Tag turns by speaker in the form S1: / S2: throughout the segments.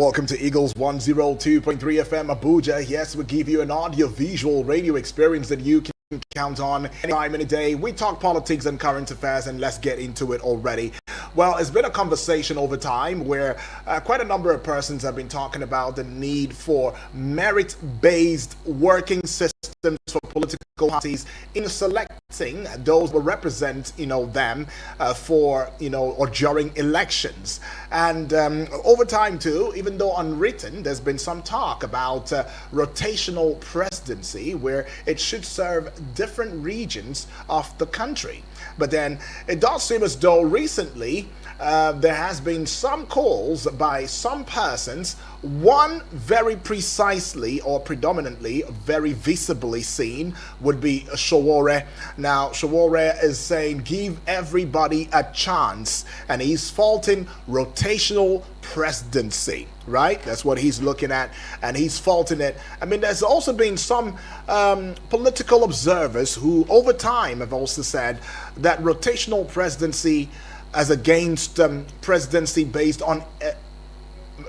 S1: welcome to Eagles 102.3 FM Abuja. Yes, we give you an audio-visual radio experience that you can count on any time, any day. We talk politics and current affairs, and let's get into it already. Well, it's been a conversation over time where quite a number of persons have been talking about the need for merit-based working systems for political parties in selecting those who represent, them for, or during elections. And over time too, even though unwritten, there's been some talk about rotational presidency where it should serve different regions of the country. But then it does seem as though recently there has been some calls by some persons, one very precisely or predominantly very visibly seen would be Sowore. Now Sowore is saying give everybody a chance, and he's faulting rotational presidency, right? That's what he's looking at, and he's faulting it. I mean, there's also been some political observers who over time have also said that rotational presidency as against presidency based on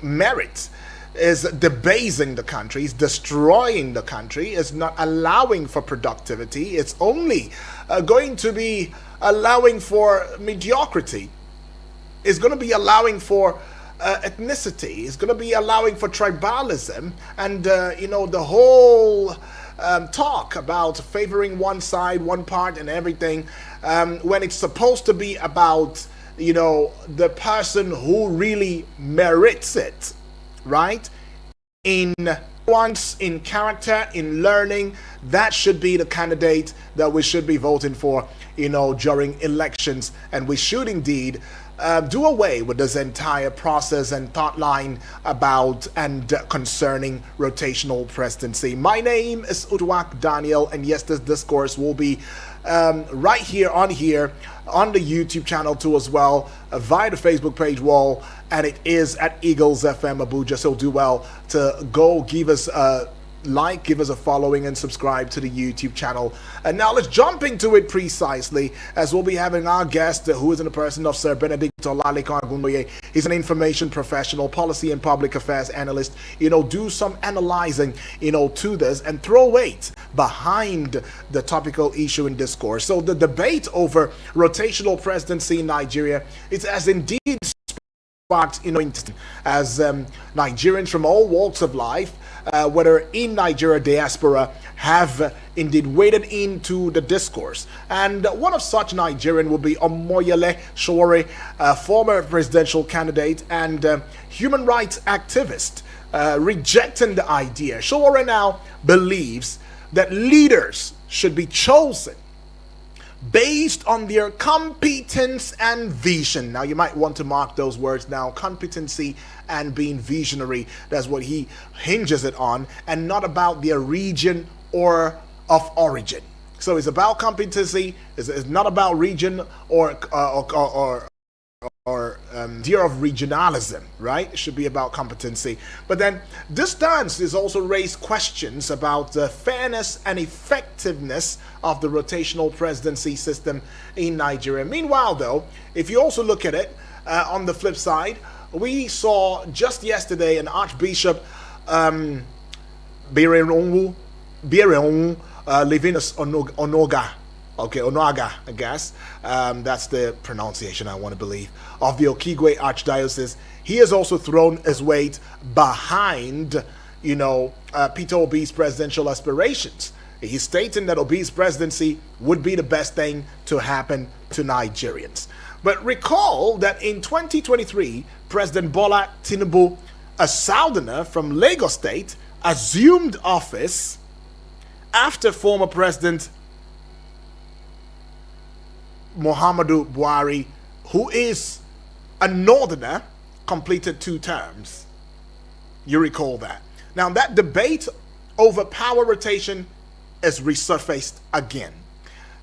S1: merit is debasing the country, is destroying the country, is not allowing for productivity. It's only going to be allowing for mediocrity. It's going to be allowing for ethnicity. It's going to be allowing for tribalism, and the whole talk about favoring one side, one part, and everything, when it's supposed to be about the person who really merits it, right? In once, in character, in learning, that should be the candidate that we should be voting for, during elections. And we should indeed do away with this entire process and thought line about and concerning rotational presidency. My name is Utwak Daniel, and yes, this discourse will be right here on the YouTube channel too as well, via the Facebook page wall, and it is at Eagles FM Abuja. So do well to go give us a like, give us a following, and subscribe to the YouTube channel. And now let's jump into it precisely, as we'll be having our guest, who is in the person of Sir Benedict Olalekan Agunboye. He's an information professional, policy and public affairs analyst. Do some analyzing, to this and throw weight behind the topical issue in discourse. So the debate over rotational presidency in Nigeria is as indeed sparked, as Nigerians from all walks of life, whether in Nigeria diaspora, have indeed waded into the discourse. And one of such Nigerian will be Omoyele Sowore, former presidential candidate and human rights activist, rejecting the idea. Sowore now believes that leaders should be chosen based on their competence and vision. Now, you might want to mark those words now, competency and being visionary. That's what he hinges it on, and not about their region or of origin. So it's about competency, it's not about region or fear of regionalism, right? It should be about competency. But then this stance has also raised questions about the fairness and effectiveness of the rotational presidency system in Nigeria. Meanwhile, though, if you also look at it on the flip side, we saw just yesterday an Archbishop Birenwu Levinus Onoga. Okay, Onaga, I guess. That's the pronunciation I want to believe. Of the Okigwe Archdiocese. He has also thrown his weight behind, Peter Obi's presidential aspirations. He's stating that Obi's presidency would be the best thing to happen to Nigerians. But recall that in 2023, President Bola Tinubu, a Southerner from Lagos State, assumed office after former President Muhammadu Buhari, who is a northerner, completed 2 terms. You recall that. Now that debate over power rotation is resurfaced again.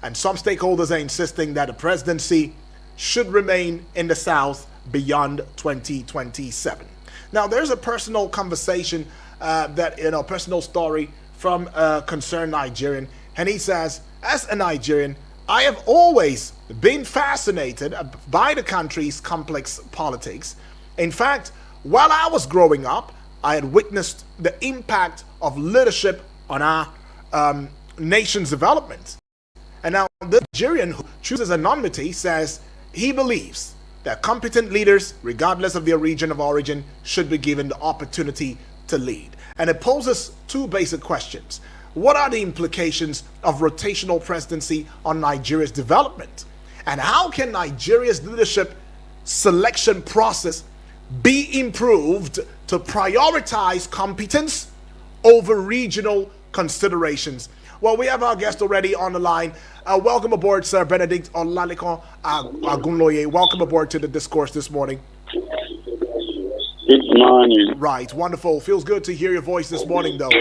S1: And some stakeholders are insisting that the presidency should remain in the South beyond 2027. Now there's a personal conversation, personal story from a concerned Nigerian. And he says, as a Nigerian, I have always been fascinated by the country's complex politics. In fact, While I was growing up, I had witnessed the impact of leadership on our nation's development. And now the Nigerian who chooses anonymity says he believes that competent leaders, regardless of their region of origin, should be given the opportunity to lead. And it poses two basic questions. What are the implications of rotational presidency on Nigeria's development? And how can Nigeria's leadership selection process be improved to prioritize competence over regional considerations? Well, we have our guest already on the line. Welcome aboard, Sir Benedict Olaliko Agunloye. Welcome aboard to the discourse this morning.
S2: Good morning.
S1: Right, wonderful. Feels good to hear your voice this morning, though.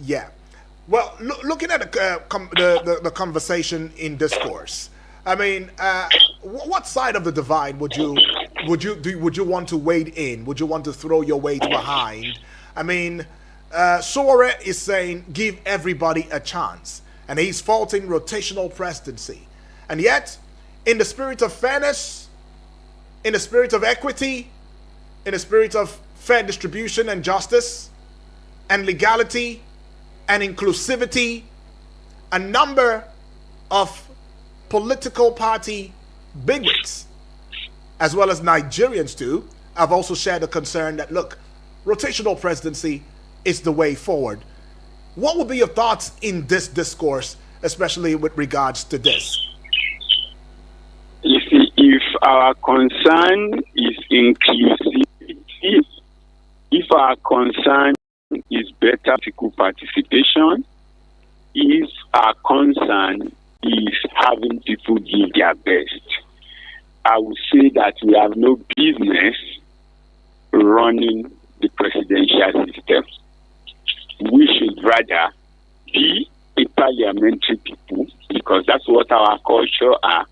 S1: Yeah. Well, looking at the conversation in discourse, I mean, what side of the divide would you want to wade in? Would you want to throw your weight behind? I mean, Sowore is saying give everybody a chance, and he's faulting rotational presidency. And yet, in the spirit of fairness, in the spirit of equity, in the spirit of fair distribution and justice and legality and inclusivity, a number of political party bigwigs, as well as Nigerians too, have also shared a concern that, look, rotational presidency is the way forward. What would be your thoughts in this discourse, especially with regards to this?
S2: You see, if our concern is inclusivity, if our concern is better political participation, if our concern is having people give their best, I would say that we have no business running the presidential system. We should rather be a parliamentary people, because that's what our culture are.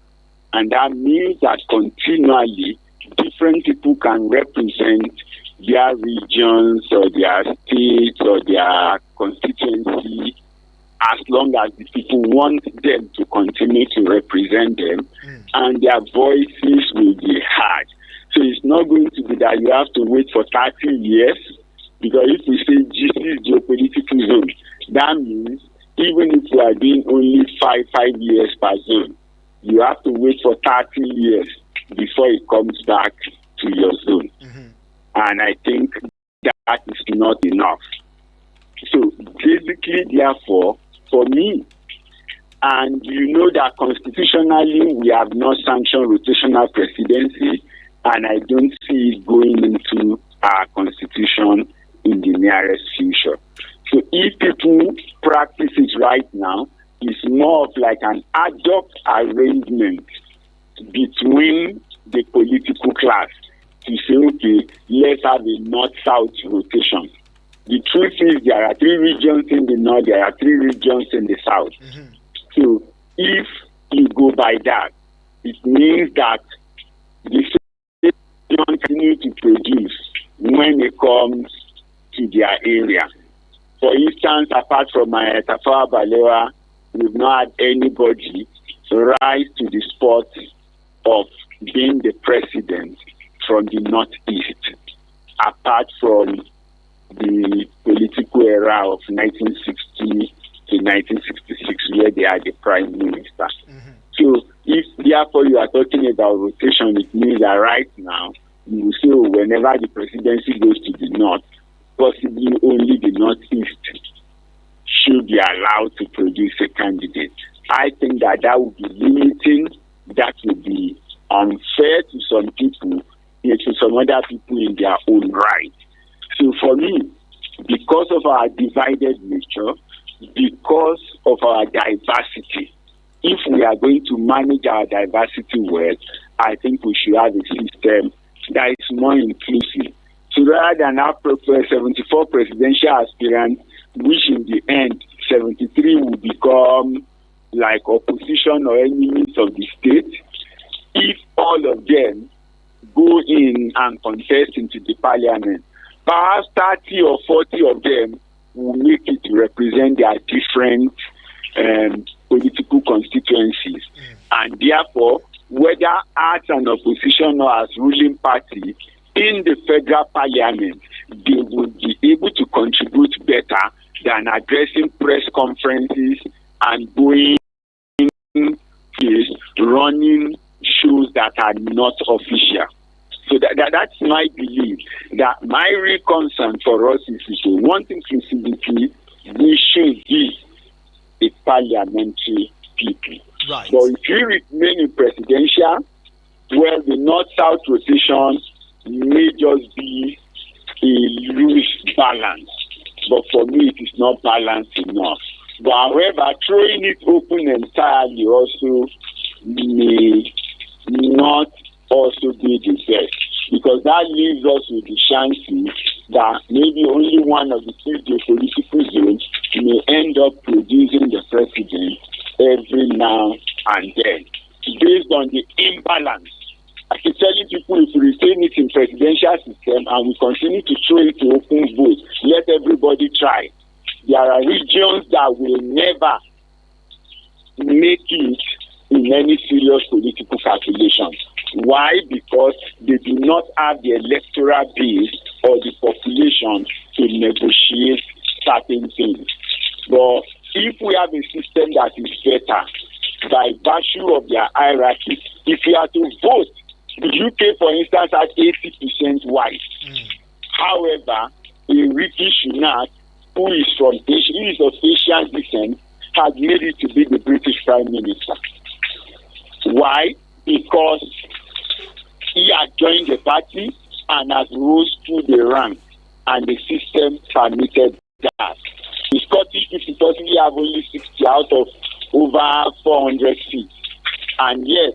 S2: And that means that continually different people can represent their regions or their states or their constituency, as long as the people want them to continue to represent them, and their voices will be heard. So it's not going to be that you have to wait for 30 years, because if we say this is geopolitical zone, that means even if you are doing only five years per zone, you have to wait for 30 years before it comes back to your zone. And I think that is not enough. So basically, therefore, for me, and you know that constitutionally we have not sanctioned rotational presidency, and I don't see it going into our constitution in the nearest future. So if people practice it right now, it's more of like an ad hoc arrangement between the political class to say, okay, let's have a north-south rotation. The truth is there are 3 regions in the north, there are 3 regions in the south. So if you go by that, it means that the state continue to produce when it comes to their area. For instance, apart from my Tafawa Balewa, we've not had anybody rise to the spot of being the president from the northeast, apart from the political era of 1960 to 1966, where they are the prime minister. So if therefore you are talking about rotation, it means that right now you will say, oh, whenever the presidency goes to the north, possibly only the northeast should be allowed to produce a candidate. I think that would be limiting, that would be unfair to some people, to some other people in their own right. So for me, because of our divided nature, because of our diversity, if we are going to manage our diversity well, I think we should have a system that is more inclusive. So rather than have 74 presidential aspirants, which in the end 73 will become like opposition or enemies of the state, if all of them go in and contest into the parliament, perhaps 30 or 40 of them will make it to represent their different political constituencies. And therefore, whether as an opposition or as ruling party, in the federal parliament, they will be able to contribute better than addressing press conferences and going running shows that are not official. So that's my belief. That my real concern for us is if we want inclusivity, we should be a parliamentary people.
S1: Right.
S2: But if you remain in presidential, well, the north-south rotation may just be a loose balance. But for me, it is not balanced enough. But however, throwing it open entirely also may not also be the best, because that leaves us with the chances that maybe only one of the two geopolitical zones may end up producing the president every now and then, based on the imbalance. I keep telling people, if we retain it in presidential system and we continue to throw it to open vote, let everybody try. There are regions that will never make it in any serious political calculations. Why? Because they do not have the electoral base or the population to negotiate certain things. But if we have a system that is better, by virtue of their hierarchy, if we are to vote, the UK, for instance, has 80% white. However, a Rishi Sunak, who is of Asian descent, has made it to be the British Prime Minister. Why? Because he had joined the party and has rose through the ranks, and the system permitted that. The Scottish people possibly have only 60 out of over 400 seats, and yet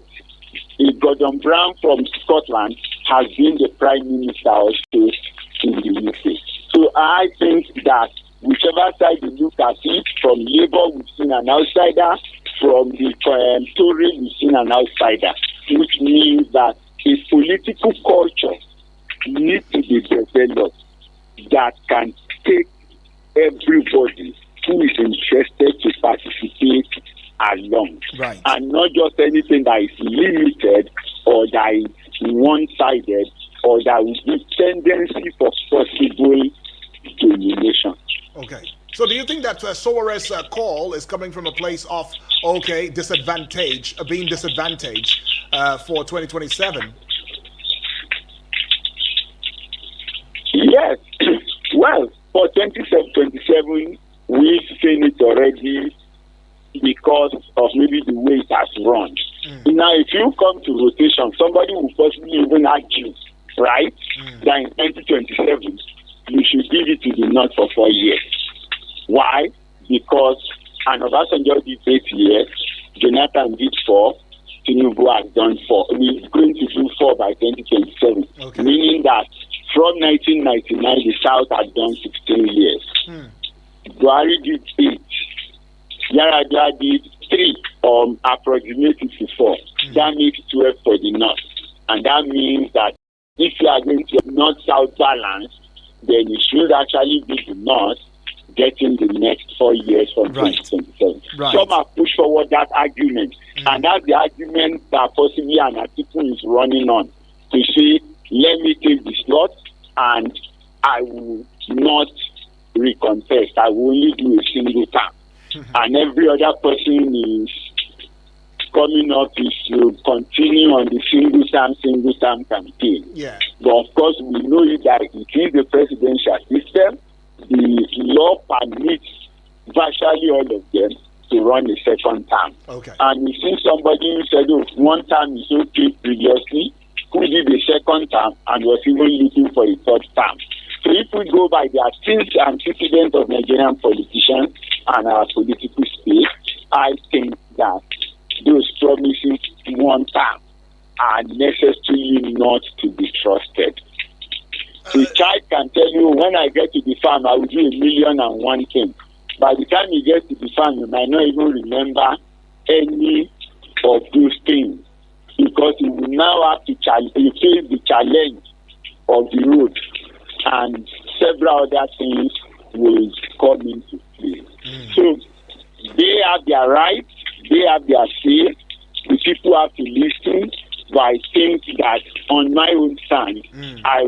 S2: Gordon Brown from Scotland has been the Prime Minister also in the UK. So I think that whichever side you look at it, from Labour we've seen an outsider, from the Tory we've seen an outsider, which means that a political culture needs to be developed that can take everybody who is interested to participate along.
S1: Right.
S2: And not just anything that is limited or that is one-sided or that will be tendency for possible domination.
S1: Okay. So do you think that Sowore's call is coming from a place of, disadvantage, being disadvantaged for 2027?
S2: Yes. Well, for 2027, we've seen it already because of maybe the way it has run. Now, if you come to rotation, somebody will possibly even argue, right, that in 2027, you should give it to the North for 4 years. Why? Because Obasanjo did 8 years, Jonathan did 4, Tinubu has done 4. We're going to do 4 by 2027, meaning that from 1999, the South had done 16 years. Buhari did 8. Yar'Adua did 3, approximately 4. That makes 12 for the North. And that means that if you are going to North-South balance, then it should actually be the North getting the next 4 years from 2027.
S1: Right.
S2: Some have pushed forward that argument. And that's the argument that possibly an article is running on. To say, let me take the slot and I will not recontest. I will only do a single term. And every other person is coming up is to continue on the single term campaign.
S1: Yeah.
S2: But of course, we know that it is the presidential system. The law permits virtually all of them to run a second term.
S1: Okay.
S2: And we see somebody who said, one term is okay previously, who did a second term and was even looking for a third term. So if we go by the antecedent of Nigerian politicians and our political space, I think that those promises one term are necessarily not to be trusted. A child can tell you, when I get to the farm, I will do 1,000,001 things. By the time you get to the farm, you might not even remember any of those things, because you will now have to face the challenge of the road, and several other things will come into play. So they have their rights, they have their say, the people have to listen. But I think that on my own stand, I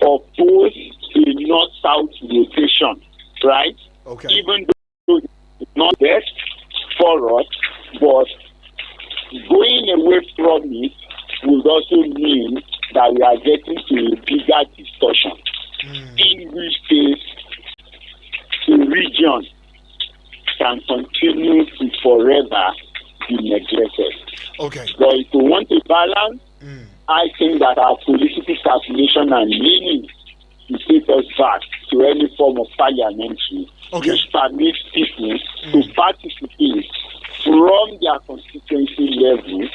S2: oppose a north-south rotation, right?
S1: Okay.
S2: Even though it's not best for us, but going away from it would also mean that we are getting to a bigger discussion in which case the region can continue to forever be neglected.
S1: Okay.
S2: But if we want a balance, I think that our political calculation and leaning to take us back to any form of parliamentary, which permits people to participate from their constituency level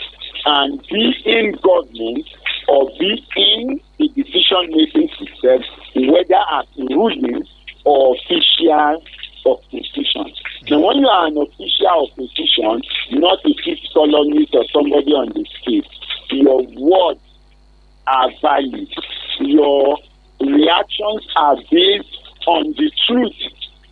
S2: and be in government or be in the decision-making system, whether as ruling or official opposition. Now, when you are an official opposition, not a fifth columnist or somebody on the street, your words are valid. Your reactions are based on the truth,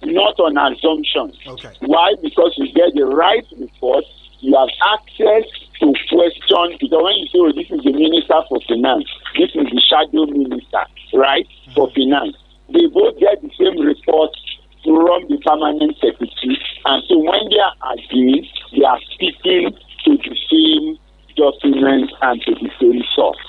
S2: not on assumptions.
S1: Okay.
S2: Why? Because you get the right report, you have access to question. Because when you say, oh, this is the Minister for Finance, this is the shadow minister, right, for Finance, they both get the same report from the permanent secretary, and so when they are agreeing, they are speaking to the same document and to the same source.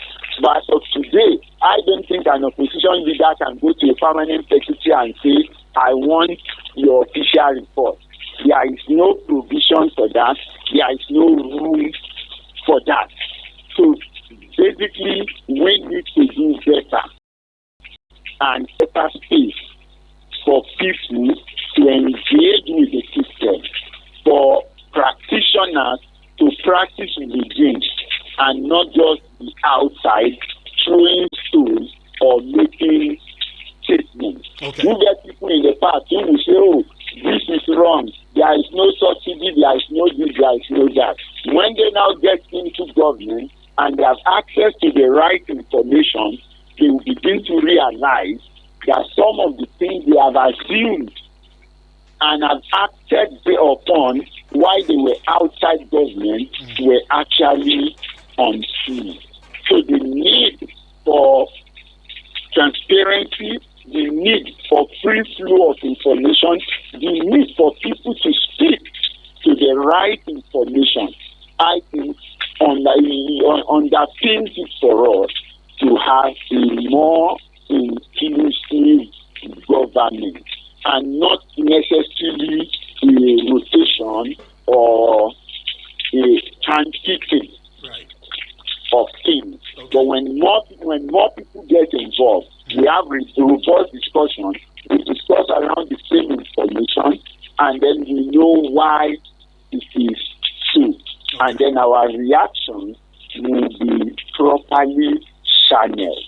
S2: But as of today, I don't think an opposition leader can go to a permanent secretary and say, I want your official report. There is no provision for that. There is no room for that. So basically, we need to do better and better space for people to engage with the system, for practitioners to practice within and not just be outside throwing stones or making statements.
S1: Okay.
S2: You get people in the past who will say, oh, this is wrong, there is no subsidy, there is no this, there is no that. When they now get into government and they have access to the right information, they will begin to realize that some of the things they have assumed and have acted upon while they were outside government were actually untrue. So the need for transparency, the need for free flow of information, the need for people to speak to the right information, I think underpins it for us to have a more inclusive government and not necessarily a rotation or a handpicking of things. Okay. But when more people get involved, we have robust discussion. We discuss around the same information, and then we know why it is true. Okay. And then our reactions will be properly channeled.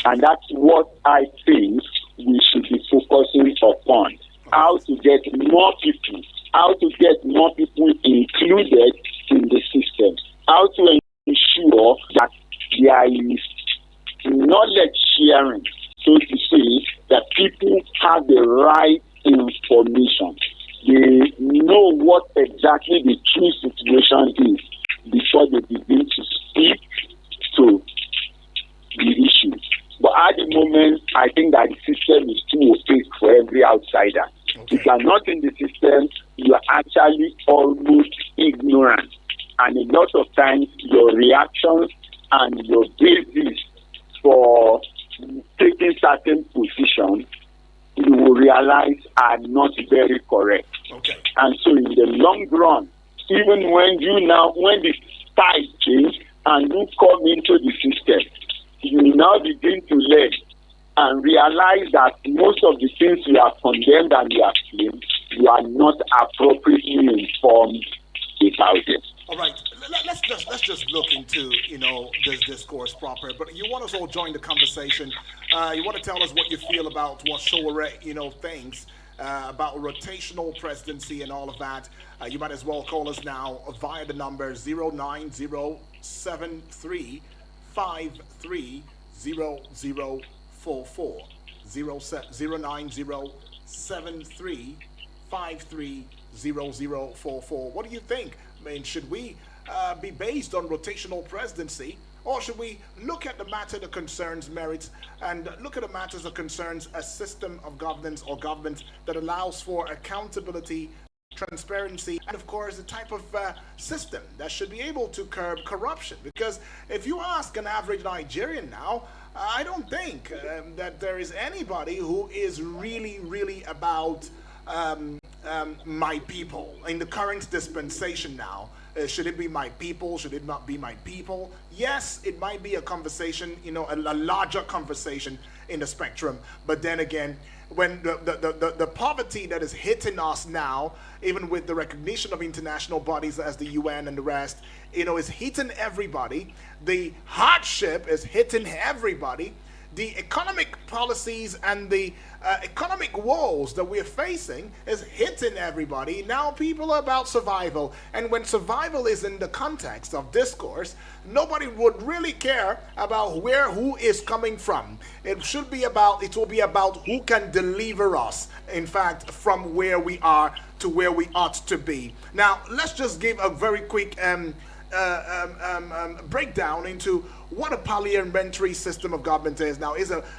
S2: And that's what I think we should be focusing upon. How to get more people included in the system. How to ensure that there is knowledge sharing, so to say, that people have the right information. They know what exactly the true situation is before they begin to speak to the issues. But at the moment, I think that the system is too opaque for every outsider. Okay. If you are not in the system, you are actually almost ignorant. And a lot of times, your reactions and your basis for taking certain positions, you will realize are not very correct. Okay. And so in the long run, even when the tide change and you come into the system, you now begin to learn and realize that most of the things you have condemned and you have claimed, you are not appropriately informed about it.
S1: All right, let's just look into this discourse proper. But you want us all join the conversation. You want to tell us what you feel about what Sowore thinks about rotational presidency and all of that. You might as well call us now via the number 09073 530044 09073530044. What do you think? I mean, should we be based on rotational presidency, Or should we look at the matter that concerns merits and look at the matters that concerns a system of governance or government that allows for accountability, transparency, and of course the type of system that should be able to curb corruption? Because if you ask an average Nigerian now, I don't think that there is anybody who is really about my people in the current dispensation now. Should it be my people? Should it not be my people? Yes, it might be a conversation, a larger conversation in the spectrum. But then again, when the poverty that is hitting us now, even with the recognition of international bodies as the UN and the rest, is hitting everybody. The hardship is hitting everybody. The economic policies and the economic woes that we're facing is hitting everybody. Now people are about survival. And when survival is in the context of discourse, nobody would really care about who is coming from. It will be about who can deliver us, in fact, from where we are to where we ought to be. Now, let's just give a very quick breakdown into what a parliamentary system of government is. Now,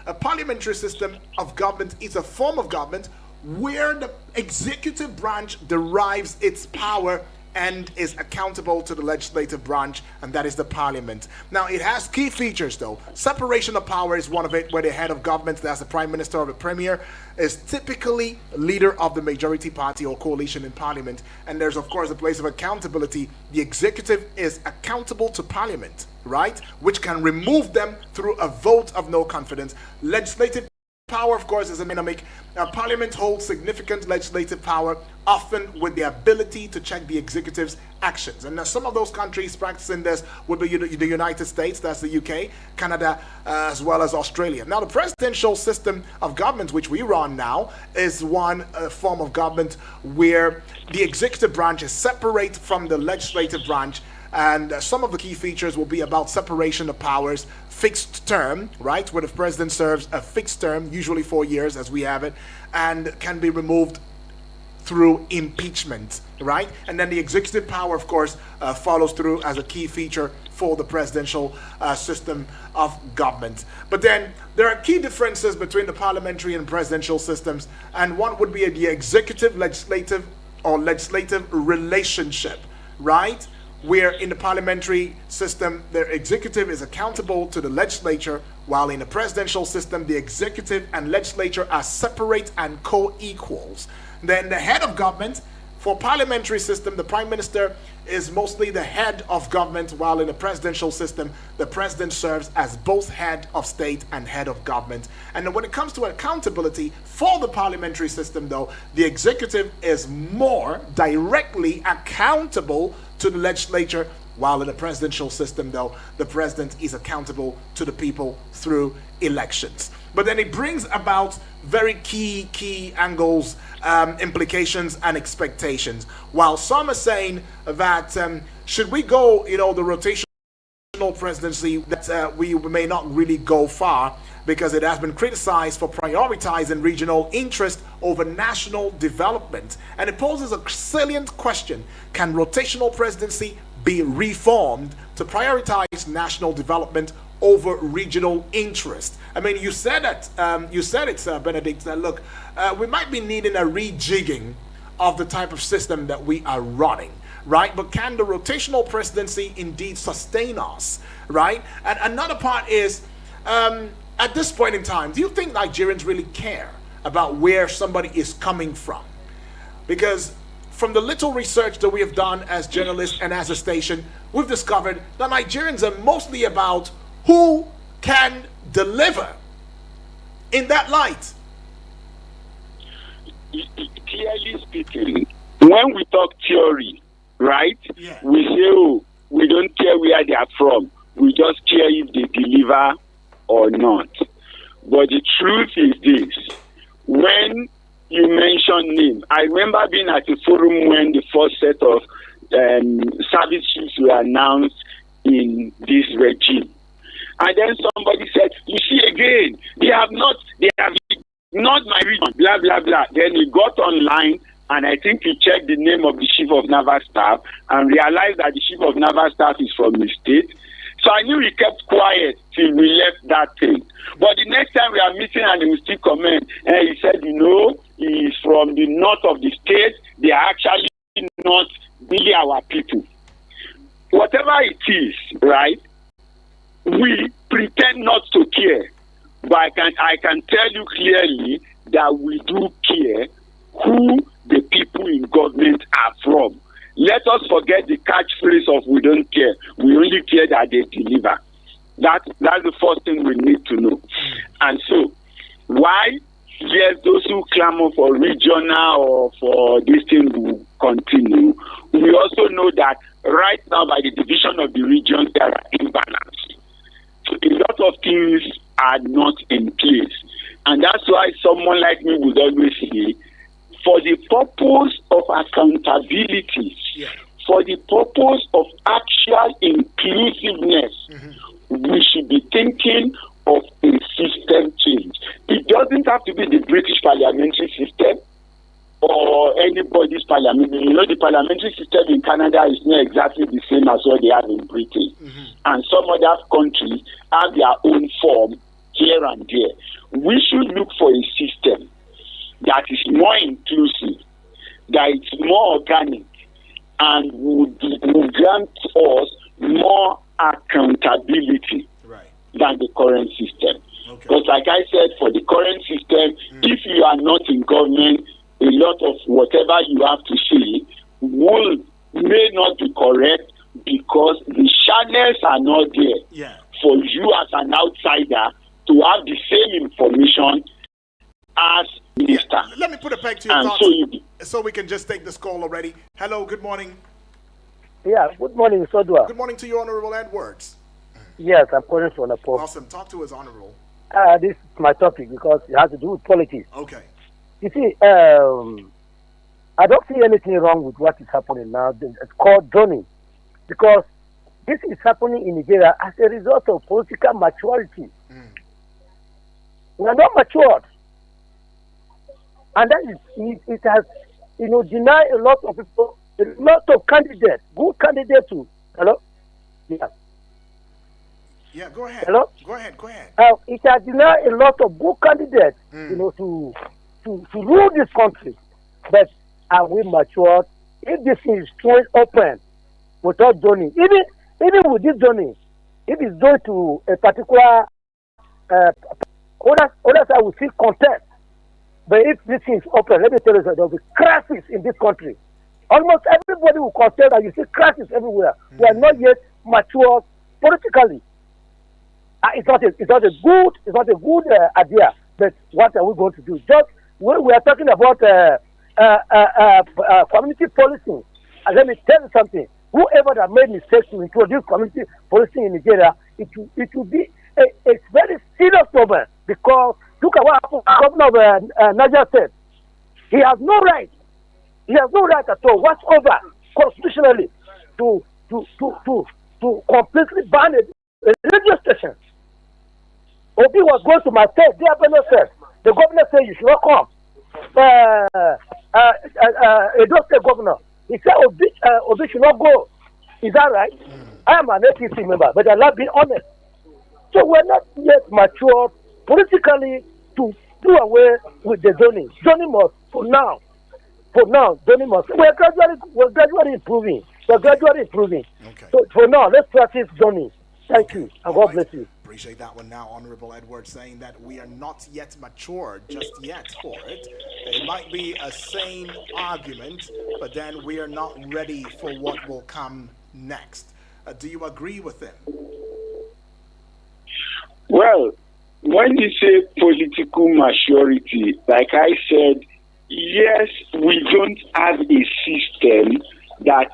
S1: a parliamentary system of government is a form of government where the executive branch derives its power and is accountable to the legislative branch, and that is the parliament. Now, it has key features though. Separation of power is one of it, where the head of government, that's the prime minister or the premier, is typically leader of the majority party or coalition in parliament. And there's of course a place of accountability. The executive is accountable to parliament, right? Which can remove them through a vote of no confidence. Legislative power, of course, is dynamic. Parliament holds significant legislative power, often with the ability to check the executive's actions. And some of those countries practicing this would be the United States, that's the UK, Canada, as well as Australia. Now, the presidential system of government, which we run now, is one form of government where the executive branch is separate from the legislative branch. And some of the key features will be about separation of powers, fixed term, right, where the president serves a fixed term, usually 4 years as we have it, and can be removed through impeachment, right? And then the executive power, of course, follows through as a key feature for the presidential system of government. But then there are key differences between the parliamentary and presidential systems, and one would be the executive, legislative, or legislative relationship, right? Where in the parliamentary system, the executive is accountable to the legislature, while in the presidential system, the executive and legislature are separate and co-equals. Then the head of government, for parliamentary system, the prime minister is mostly the head of government, while in the presidential system, the president serves as both head of state and head of government. And when it comes to accountability for the parliamentary system, though, the executive is more directly accountable to the legislature, while in the presidential system, though, the president is accountable to the people through elections. But then it brings about very key angles, implications, and expectations. While some are saying that should we go, the rotational presidency, that we may not really go far, because it has been criticized for prioritizing regional interest over national development. And it poses a salient question: can rotational presidency be reformed to prioritize national development over regional interest? I mean, you said it, Benedict, that look, we might be needing a rejigging of the type of system that we are running, right? But can the rotational presidency indeed sustain us, right? And another part is, at this point in time, do you think Nigerians really care about where somebody is coming from? Because from the little research that we have done as journalists and as a station, we've discovered that Nigerians are mostly about who can deliver in that light.
S2: Clearly speaking, when we talk theory, right, we say, oh, we don't care where they are from. We just care if they deliver or not. But the truth is this: when you mention name, I remember being at a forum when the first set of service chiefs were announced in this regime. And then somebody said, you see again, they have not my region, blah, blah, blah. Then he got online, and I think he checked the name of the chief of naval staff and realized that the chief of naval staff is from the state. So I knew he kept quiet till we left that thing. But the next time we are meeting and he will still comment, and he said, he's from the north of the state. They are actually not really our people. Whatever it is, right? We pretend not to care. But I can tell you clearly that we do care who the people in government are from. Let us forget the catchphrase of we don't care. We only care that they deliver. That's the first thing we need to know. And so, why? Yes, those who clamor for regional or for this thing will continue. We also know that right now, by the division of the regions, there are imbalance. So a lot of things are not in place. And that's why someone like me would always say, for the purpose of accountability, for the purpose of actual inclusiveness, we should be thinking of a system change. It doesn't have to be the British parliamentary system or anybody's parliament. The parliamentary system in Canada is not exactly the same as what they have in Britain. And some other countries have their own form here and there. We should look for a system that is more inclusive, that is more organic, and would grant us more accountability than the current system. Because like I said, for the current system, if you are not in government, a lot of whatever you have to say may not be correct because the channels are not there for you as an outsider to have the same information as minister.
S1: Let me put a peg to your
S2: and
S1: thoughts so we can just take this call already. Hello, good morning.
S3: Yeah, good morning, Sowore.
S1: Good morning to you, Honorable Edwards.
S3: Yes, I'm calling from Nepal.
S1: Awesome. Talk to us, Honorable.
S3: This is my topic because it has to do with politics.
S1: Okay.
S3: You see, I don't see anything wrong with what is happening now. It's called droning. Because this is happening in Nigeria as a result of political maturity. We are not matured. And that is, it has, denied a lot of people, a lot of candidates, good candidates too. Hello? Yeah.
S1: Yeah, go ahead.
S3: Hello?
S1: Go ahead.
S3: It has denied a lot of good candidates, to rule this country. But are we matured? If this is straight open without zoning, even with this zoning, if it's going to a particular others I will still contest. But if this is open, let me tell you that there will be crisis in this country. Almost everybody will contest that you see crisis everywhere. We are not yet mature politically. It's not a good idea. But what are we going to do? Just when we are talking about community policing, let me tell you something. Whoever that made mistakes to introduce community policing in Nigeria, it will be a very serious problem because look at what happened to the governor of Niger State. He has no right. He has no right at all whatsoever constitutionally to completely ban a radio station. Obi was going to my state, dear Benno said. The governor said you should not come. Edo State governor, he said Obi should not go. Is that right? I am an APC member, but I love being honest. So we're not yet mature politically to do away with the zoning. Zoning must, for now, zoning must. We're gradually improving. Okay. So for now, let's practice zoning. Thank you, and God bless you.
S1: Appreciate that one now, Honorable Edwards, saying that we are not yet mature just yet for it. It might be a sane argument, but then we are not ready for what will come next. Do you agree with him?
S2: Well, when you say political maturity, like I said, yes, we don't have a system that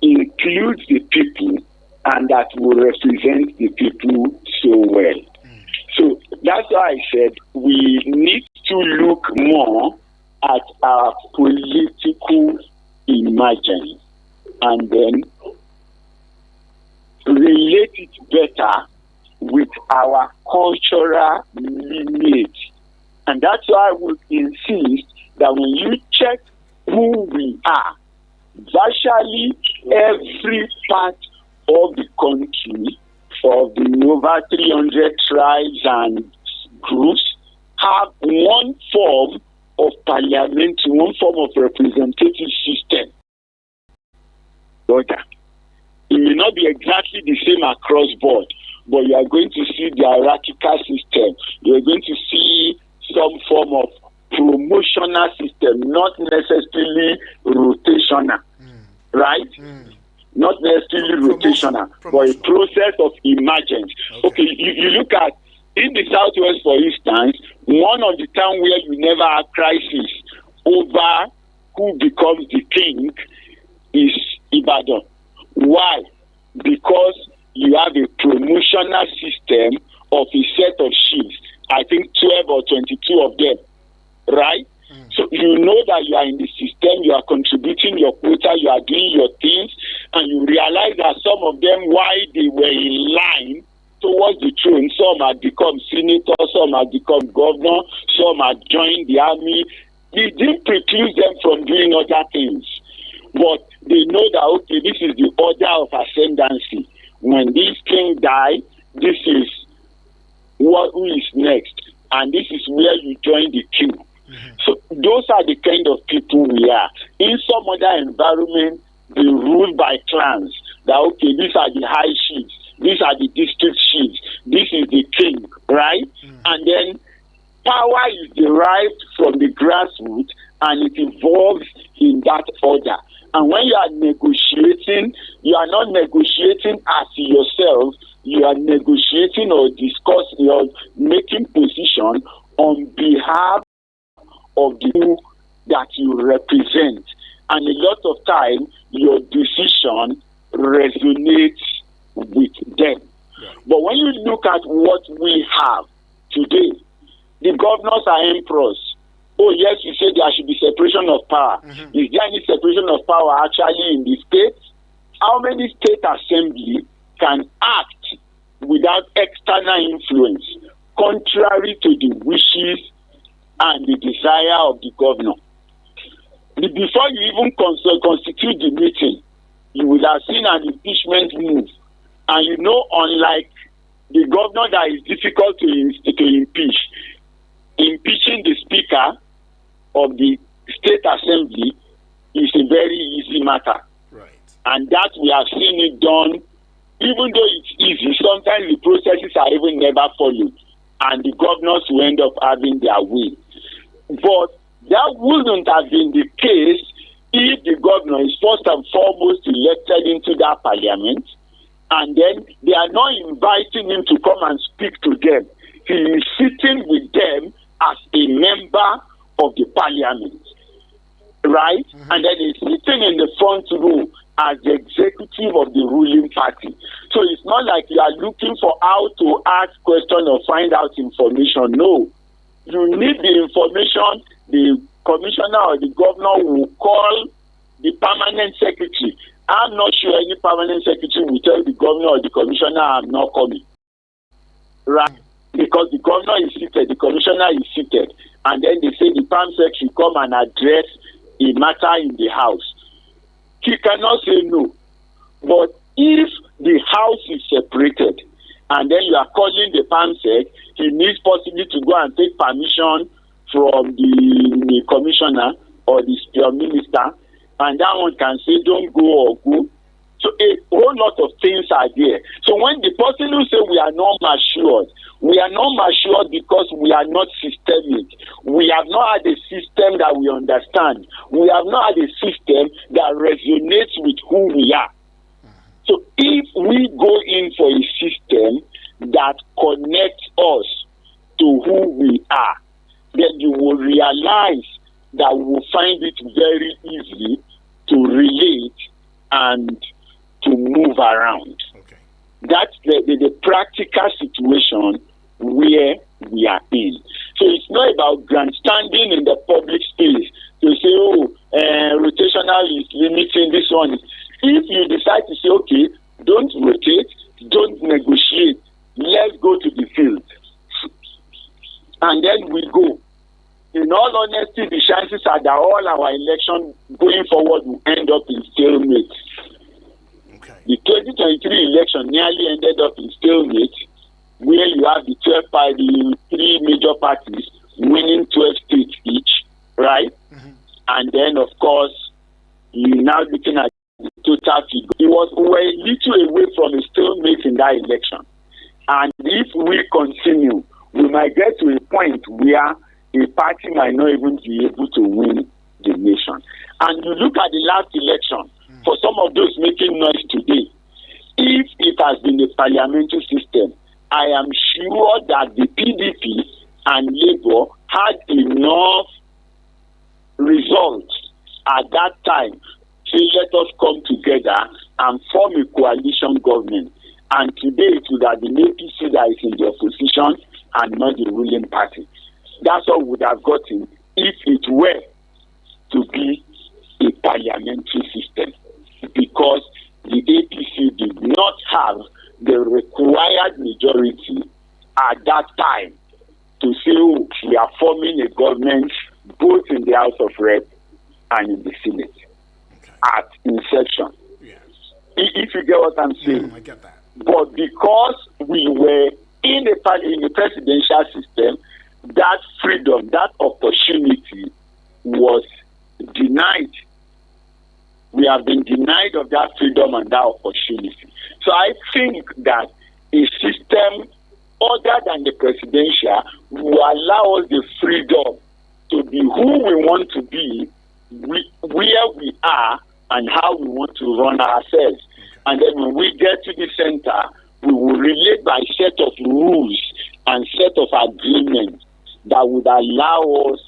S2: includes the people and that will represent the people so well. So that's why I said we need to look more at our political emergence and then relate it better with our cultural lineage. And that's why I would insist that when you check who we are, virtually every part of the country of the over 300 tribes and groups have one form of parliament, one form of representative system. It may not be exactly the same across board, but you are going to see the hierarchical system. You are going to see some form of promotional system, not necessarily rotational, right? Not necessarily rotational, but a process of emergence. Okay, you look at, in the Southwest, for instance, one of the towns where you never have crisis over who becomes the king is Ibadan. Why? Because you have a promotional system of a set of chiefs. I think 12 or 22 of them, right? So you know that you are in the system, you are contributing your quota, you are doing your things, and you realize that some of them, while they were in line towards the throne, some had become senators, some had become governor, some had joined the army. It didn't preclude them from doing other things. But they know that, okay, this is the order of ascendancy. When this king dies, this is who is next. And this is where you join the king. So those are the kind of people we are. In some other environment, they rule by clans. That, okay, these are the high chiefs. These are the district chiefs. This is the king, right? And then power is derived from the grassroots and it evolves in that order. And when you are negotiating, you are not negotiating as yourself, you are negotiating or discussing or making position on behalf of the people that you represent. And a lot of time, your decision resonates with them. But when you look at what we have today, the governors are emperors. Oh, yes, you say there should be separation of power. Is there any separation of power actually in the states? How many state assembly can act without external influence, contrary to the wishes and the desire of the governor? Before you even constitute the meeting, you will have seen an impeachment move. And you know, unlike the governor that is difficult to impeach, impeaching the speaker of the state assembly is a very easy matter.
S1: Right.
S2: And that we have seen it done, even though it's easy, sometimes the processes are even never followed. And the governors will end up having their way. But that wouldn't have been the case if the governor is first and foremost elected into that parliament, and then they are not inviting him to come and speak to them. He is sitting with them as a member of the parliament, right? And then he's sitting in the front row as the executive of the ruling party. So it's not like you are looking for how to ask questions or find out information. No. You need the information, the commissioner or the governor will call the permanent secretary. I'm not sure any permanent secretary will tell the governor or the commissioner I'm not coming. Right? Because the governor is seated, the commissioner is seated, and then they say the perm secretary come and address a matter in the house. He cannot say no. But if the house is separated and then you are calling the perm sec, he needs possibly to go and take permission from the commissioner or the minister, and that one can say don't go or go. So a whole lot of things are there. So when the person who say we are not matured because we are not systemic. We have not had a system that we understand. We have not had a system that resonates with who we are. So if we go in for a system that connects us to who we are, then you will realize that we will find it very easy to relate and to move around.
S1: Okay.
S2: That's the practical situation where we are in. So it's not about grandstanding in the public space to say, oh, rotational is limiting this one. If you decide to say, okay, don't rotate, don't negotiate, let's go to the field. And then we go. In all honesty, the chances are that all our election going forward will end up in stalemate.
S1: Okay.
S2: The 2023 election nearly ended up in stalemate, where you have the 3 major parties winning 12 states each, right? Mm-hmm. And then, of course, you're now looking at the total figure. We were a little away from a stalemate in that election. And if we continue, we might get to a point where a party might not even be able to win the nation. And you look at the last election, for some of those making noise today, if it has been a parliamentary system, I am sure that the PDP and Labour had enough results at that time to let us come together and form a coalition government. And today it would have been APC that is in the opposition and not the ruling party. That's what we would have gotten if it were to be a parliamentary system, because the APC did not have the required majority at that time to say, oh, we are forming a government both in the House of Rep and in the Senate at inception.
S1: Yes.
S2: If you get what I'm saying.
S1: I get that.
S2: But because we were in a presidential system, that freedom, that opportunity was denied. We have been denied of that freedom and that opportunity. So I think that a system other than the presidential will allow us the freedom to be who we want to be, where we are, and how we want to run ourselves. And then when we get to the center, we will relate by set of rules and set of agreements that would allow us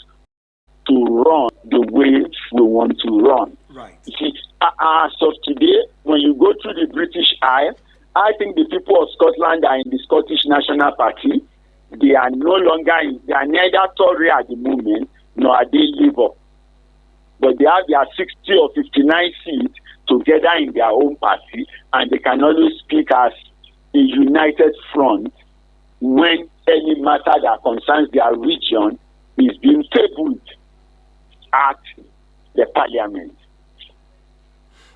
S2: to run the way we want to run.
S1: Right.
S2: You see, as of today, when you go through the British Isles, I think the people of Scotland are in the Scottish National Party. They are no longer they are neither Tory at the moment, nor are they Labour. But they have their 60 or 59 seats together in their own party, and they can always speak as a united front when any matter that concerns their region is being tabled at the parliament.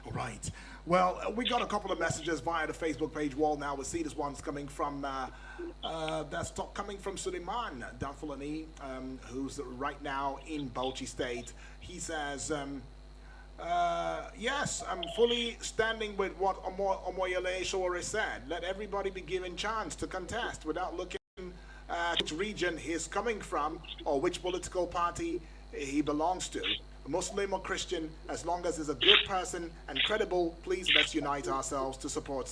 S1: All right. Well, we got a couple of messages via the Facebook page wall now. We see this one's coming from coming from Suleiman Danfulani, who's right now in Bauchi State. He says, yes, I'm fully standing with what Omoyele Sowore said. Let everybody be given chance to contest without looking at which region he's coming from or which political party he belongs to. Muslim or Christian, as long as he's a good person and credible, please let's unite ourselves to support,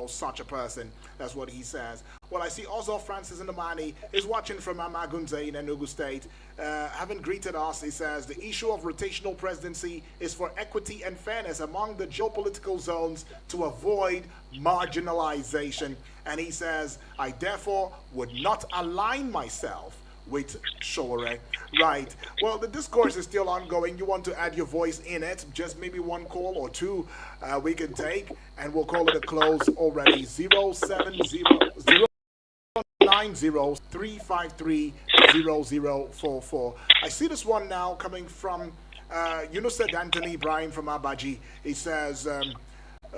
S1: such a person. That's what he says. Well, I see also Francis Ndamani is watching from Amagunze in Enugu State. Having greeted us, he says, the issue of rotational presidency is for equity and fairness among the geopolitical zones to avoid marginalization. And he says, I therefore would not align myself with Sowore. Right. Well, the discourse is still ongoing. You want to add your voice in it, just maybe one call or two we can take, and we'll call it a close already. 070-353-0044. I see this one now coming from Yunusa Anthony Ibrahim from Abaji. He says,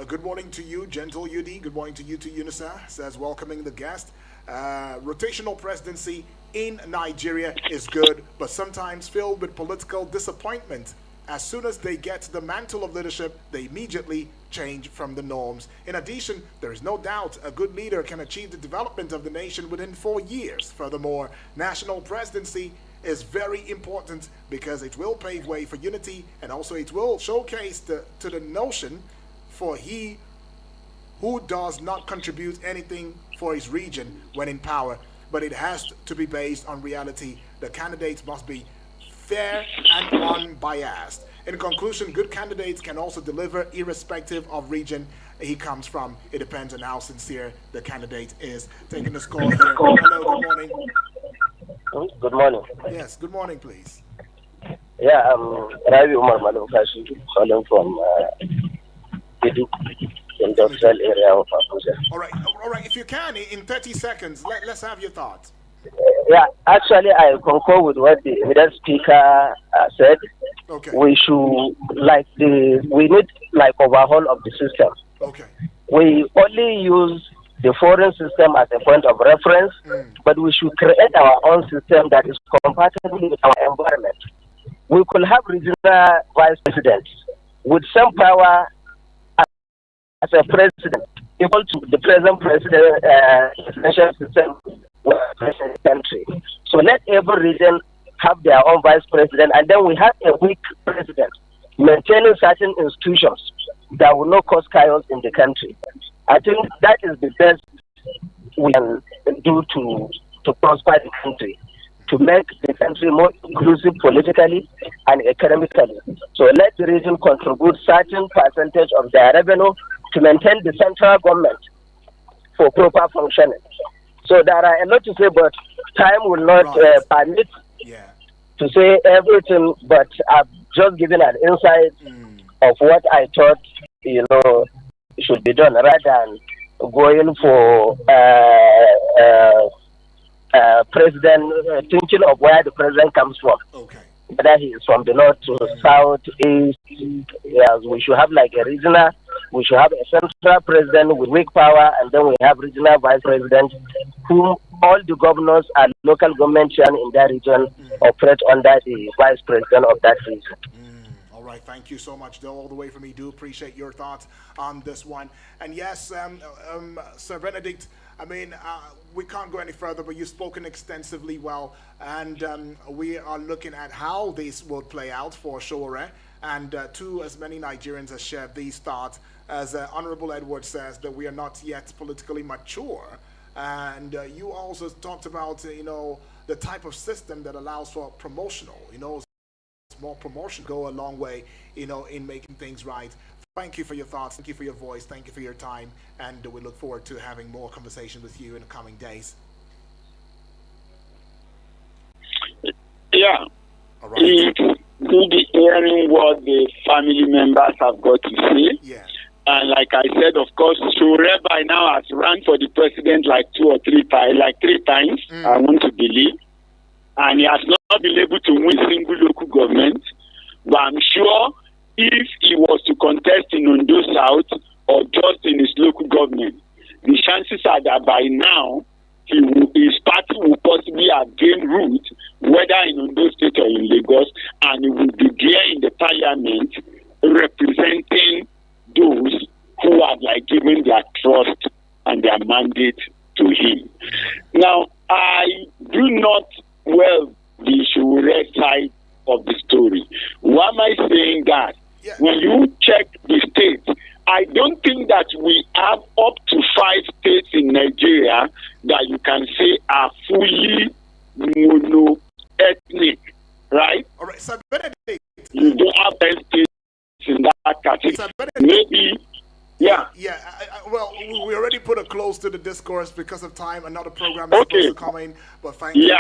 S1: good morning to you, gentle UD. Good morning to you too, Yunusa. Says, welcoming the guest. Rotational presidency in Nigeria is good, but sometimes filled with political disappointment. As soon as they get the mantle of leadership, they immediately change from the norms. In addition, there is no doubt a good leader can achieve the development of the nation within 4 years. Furthermore, national presidency is very important because it will pave way for unity, and also it will showcase to the notion for he who does not contribute anything for his region when in power. But it has to be based on reality. The candidates must be fair and unbiased. In conclusion, good candidates can also deliver irrespective of region he comes from. It depends on how sincere the candidate is. Taking this call here. Hello, good morning.
S3: Good morning.
S1: Yes, good morning, please.
S3: Yeah, I'm Ravi Umar Malukashi, calling from Kedu, industrial area of Abuja.
S1: All right. If you can, in 30 seconds, let's have your thoughts.
S3: Yeah, actually, I concur with what the middle speaker said.
S1: Okay.
S3: We should we need overhaul of the system.
S1: Okay.
S3: We only use the foreign system as a point of reference, but we should create our own system that is compatible with our environment. We could have regional vice presidents with some power as a president, equal to the present presidential system in the country. So let every region have their own vice president, and then we have a weak president maintaining certain institutions that will not cause chaos in the country. I think that is the best we can do to prosper the country, to make the country more inclusive politically and economically. So let the region contribute certain percentage of their revenue to maintain the central government for proper functioning. So there are a lot to say, but time will not permit to say everything, but I've just given an insight of what I thought, should be done, rather than going for president, thinking of where the president comes from.
S1: Okay.
S3: Whether he is from the north to south, east, yes, we should have like a regional, we should have a central president with weak power, and then we have regional vice president, whom all the governors and local government chairmen in that region operate under the vice president of that region.
S1: All right, thank you so much, Joe, all the way from me. Do appreciate your thoughts on this one. And yes, Sir Benedict, I mean, we can't go any further, but you've spoken extensively well, and we are looking at how this will play out for Sowore, and to as many Nigerians as share these thoughts, as Honorable Edward says, that we are not yet politically mature. And you also talked about, the type of system that allows for promotional, more promotion go a long way, in making things right. Thank you for your thoughts. Thank you for your voice. Thank you for your time. And we look forward to having more conversation with you in the coming days.
S2: Yeah.
S1: All right.
S2: We'll be hearing what the family members have got to say.
S1: Yeah.
S2: And like I said, of course, Sowore by now has run for the president like three times, I want to believe. And he has not been able to win a single local government. But I'm sure if he was to contest in Ondo South or just in his local government, the chances are that by now his party will possibly have gained root, whether in Ondo State or in Lagos, and he will be there in the parliament representing those who have given their trust and their mandate to him. Now, I do not the Sowore side of the story. Why am I saying that?
S1: Yeah.
S2: When you check the states, I don't think that we have up to 5 states in Nigeria that you can say are fully mono-ethnic, right?
S1: All right, Sir Benedict.
S2: You don't have 10 states in that category. Maybe, yeah.
S1: Yeah, well, we already put a close to the discourse because of time. Another program is supposed to come in, but thank you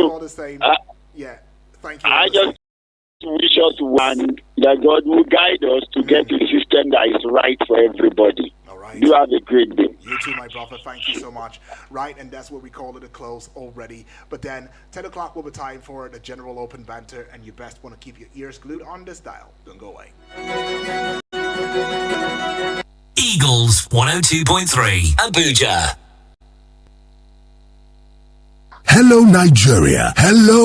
S1: all the same. Thank you.
S2: I just wish us one that God will guide us to get a system that is right for everybody.
S1: All right.
S2: You have a great day.
S1: You too, my brother. Thank you so much. Right, and that's what we call it a close already. But then 10 o'clock will be time for the general open banter, and you best want to keep your ears glued on this dial. Don't go away.
S4: Eagles 102.3 Abuja.
S5: Hello, Nigeria. Hello.